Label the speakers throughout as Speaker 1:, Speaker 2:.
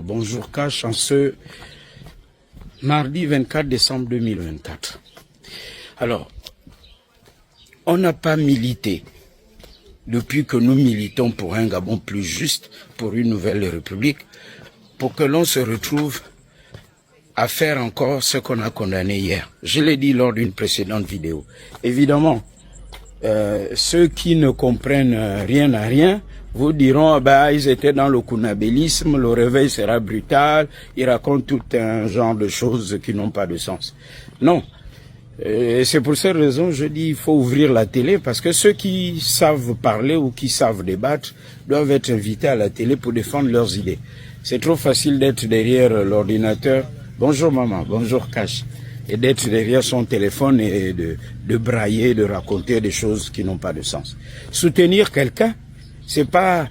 Speaker 1: Bonjour Cash, en ce mardi 24 décembre 2024. Alors, on n'a pas milité depuis que nous militons pour un Gabon plus juste, pour une nouvelle république, pour que l'on se retrouve à faire encore ce qu'on a condamné hier. Je l'ai dit lors d'une précédente vidéo. Évidemment, ceux qui ne comprennent rien à rien vous diront ils étaient dans le kunabélisme, le réveil sera brutal, ils racontent tout un genre de choses qui n'ont pas de sens. Non. C'est pour cette raison je dis il faut ouvrir la télé, parce que ceux qui savent parler ou qui savent débattre doivent être invités à la télé pour défendre leurs idées. C'est trop facile d'être derrière l'ordinateur. Bonjour maman, bonjour Cash. Et d'être derrière son téléphone et de brailler, de raconter des choses qui n'ont pas de sens. Soutenir quelqu'un, c'est pas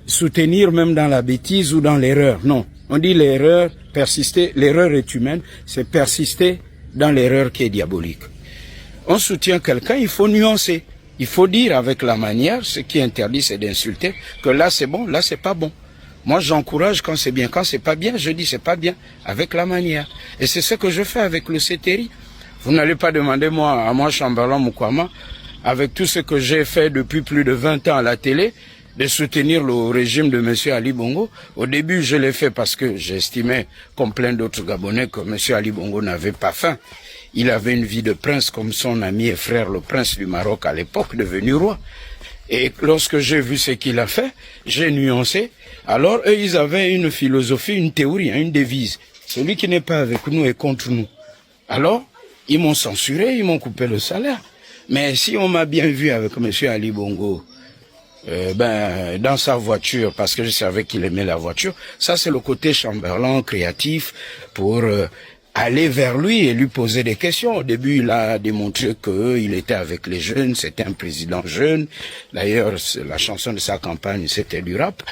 Speaker 1: soutenir même dans la bêtise ou dans l'erreur. Non, on dit l'erreur, persister, l'erreur est humaine, c'est persister dans l'erreur qui est diabolique. On soutient quelqu'un, il faut nuancer. Il faut dire avec la manière, ce qui interdit c'est d'insulter, que là c'est bon, là c'est pas bon. Moi j'encourage quand c'est bien, quand c'est pas bien, je dis c'est pas bien, avec la manière. Et c'est ce que je fais avec le CTRI. Vous n'allez pas demander à moi Chamberlain Mukwama, avec tout ce que j'ai fait depuis plus de 20 ans à la télé, de soutenir le régime de M. Ali Bongo. Au début, je l'ai fait parce que j'estimais, comme plein d'autres Gabonais, que M. Ali Bongo n'avait pas faim. Il avait une vie de prince comme son ami et frère, le prince du Maroc à l'époque, devenu roi. Et lorsque j'ai vu ce qu'il a fait, j'ai nuancé. Alors, eux, ils avaient une philosophie, une théorie, une devise. Celui qui n'est pas avec nous est contre nous. Alors, ils m'ont censuré, ils m'ont coupé le salaire. Mais si on m'a bien vu avec M. Ali Bongo, dans sa voiture, parce que je savais qu'il aimait la voiture, ça c'est le côté Chamberlain créatif pour aller vers lui et lui poser des questions. Au début, il a démontré qu'il était avec les jeunes, c'était un président jeune. D'ailleurs, la chanson de sa campagne, c'était du rap.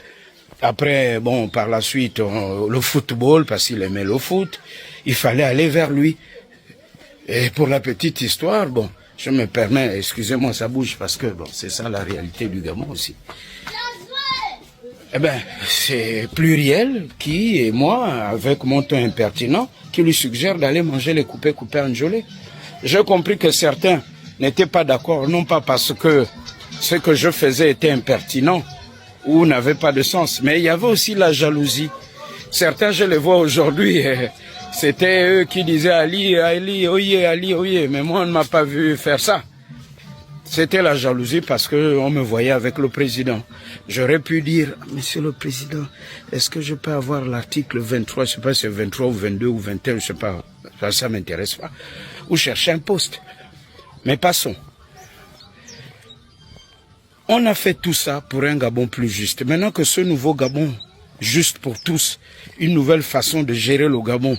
Speaker 1: Après, par la suite, le football, parce qu'il aimait le foot, il fallait aller vers lui. Et pour la petite histoire, je me permets, excusez-moi, ça bouge parce que c'est ça la réalité du Gabon aussi. C'est Pluriel qui, et moi, avec mon ton impertinent, qui lui suggère d'aller manger les coupés angelés. J'ai compris que certains n'étaient pas d'accord, non pas parce que ce que je faisais était impertinent ou n'avait pas de sens, mais il y avait aussi la jalousie. Certains, je les vois aujourd'hui, c'était eux qui disaient Ali, oye, mais moi on ne m'a pas vu faire ça. C'était la jalousie parce qu'on me voyait avec le président. J'aurais pu dire, monsieur le président, est-ce que je peux avoir l'article 23, je ne sais pas si c'est 23 ou 22 ou 21, je ne sais pas, ça ne m'intéresse pas, ou chercher un poste. Mais passons. On a fait tout ça pour un Gabon plus juste. Maintenant que ce nouveau Gabon, juste pour tous, une nouvelle façon de gérer le Gabon,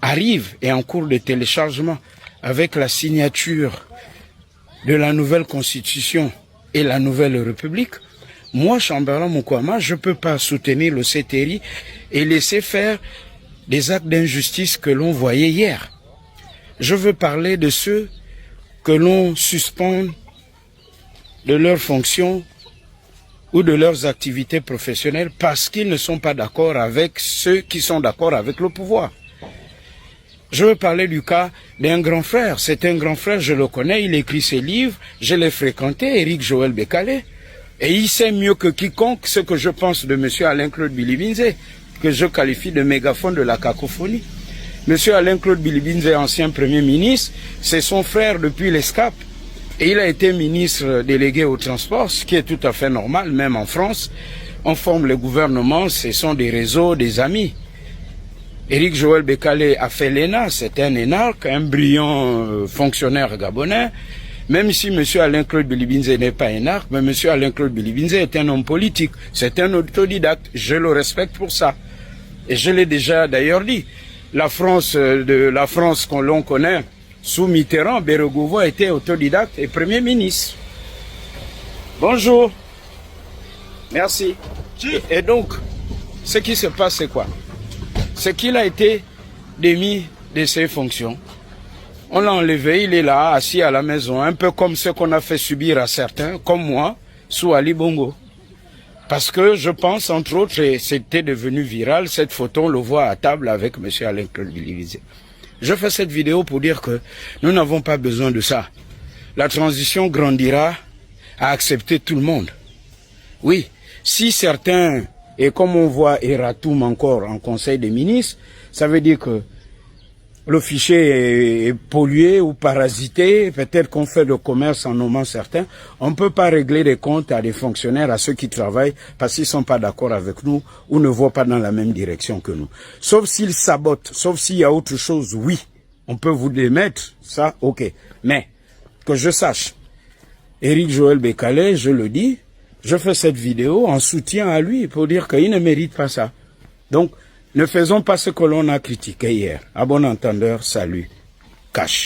Speaker 1: arrive et en cours de téléchargement avec la signature de la nouvelle constitution et la nouvelle république, moi, Chamberlain Mukwama, je ne peux pas soutenir le CTRI et laisser faire des actes d'injustice que l'on voyait hier. Je veux parler de ceux que l'on suspend de leurs fonctions ou de leurs activités professionnelles parce qu'ils ne sont pas d'accord avec ceux qui sont d'accord avec le pouvoir. Je veux parler du cas d'un grand frère. C'est un grand frère, je le connais, il écrit ses livres, je l'ai fréquenté, Éric Joël Bécalé, et il sait mieux que quiconque ce que je pense de M. Alain-Claude Bilibinze, que je qualifie de mégaphone de la cacophonie. M. Alain-Claude Bilibinze, ancien Premier ministre, c'est son frère depuis l'ESCAP. Et il a été ministre délégué au transport, ce qui est tout à fait normal, même en France. On forme le gouvernement, ce sont des réseaux, des amis. Éric Joël Bécalé a fait l'ENA, c'est un énarque, un brillant fonctionnaire gabonais. Même si M. Alain-Claude Bilibinze n'est pas énarque, mais M. Alain-Claude Bilibinze est un homme politique, c'est un autodidacte, je le respecte pour ça. Et je l'ai déjà d'ailleurs dit, la France que l'on connaît, sous Mitterrand, Bérégovo était autodidacte et Premier ministre. Bonjour. Merci. Et donc, ce qui se passe, c'est quoi? C'est qu'il a été démis de ses fonctions. On l'a enlevé, il est là, assis à la maison, un peu comme ce qu'on a fait subir à certains, comme moi, sous Ali Bongo. Parce que je pense, entre autres, et c'était devenu viral, cette photo, on le voit à table avec M. Alain-Claude Bilivisé. Je fais cette vidéo pour dire que nous n'avons pas besoin de ça. La transition grandira à accepter tout le monde. Oui, si certains, et comme on voit Eratoum encore en Conseil des ministres, ça veut dire que le fichier est pollué ou parasité, peut-être qu'on fait le commerce en nommant certains. On ne peut pas régler des comptes à des fonctionnaires, à ceux qui travaillent, parce qu'ils ne sont pas d'accord avec nous ou ne voient pas dans la même direction que nous. Sauf s'ils sabotent, sauf s'il y a autre chose, oui, on peut vous démettre, ça, ok. Mais, que je sache, Éric Joël Bécalé, je le dis, je fais cette vidéo en soutien à lui pour dire qu'il ne mérite pas ça. Donc, ne faisons pas ce que l'on a critiqué hier. À bon entendeur, salut. Cash.